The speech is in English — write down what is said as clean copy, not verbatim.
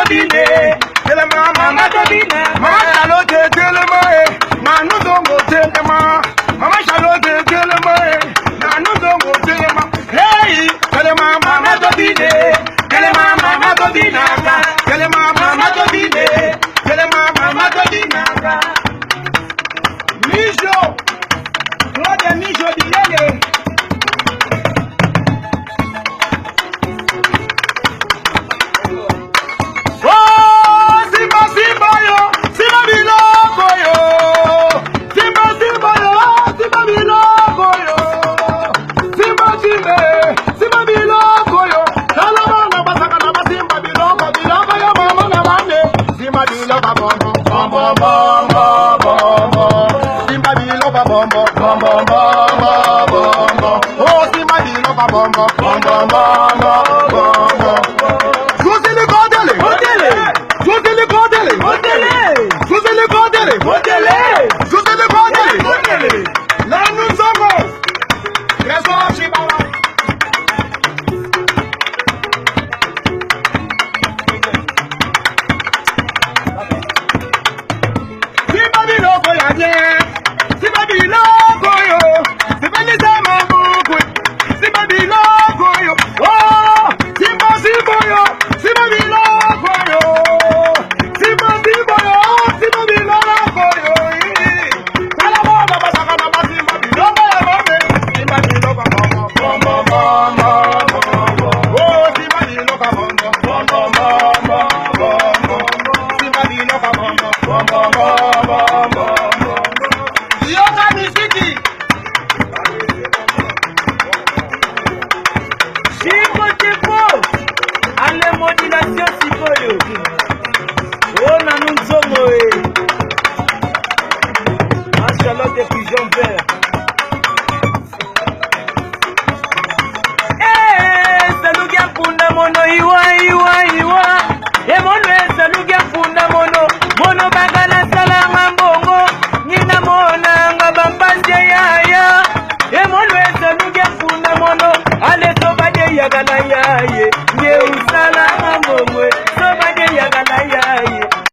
Tobine, Telema, Mama Tobine, Mama Charlotte, Telema, Nanu Zongo Telema, Mama Charlotte, Telema, Nanu Zongo Telema, hey, Telema, Mama Tobine, Telema, Mama Tobine, Telema, Mama Tobine, Telema, Mama Tobine, Mijo, Claude Mijo Diele. Simba,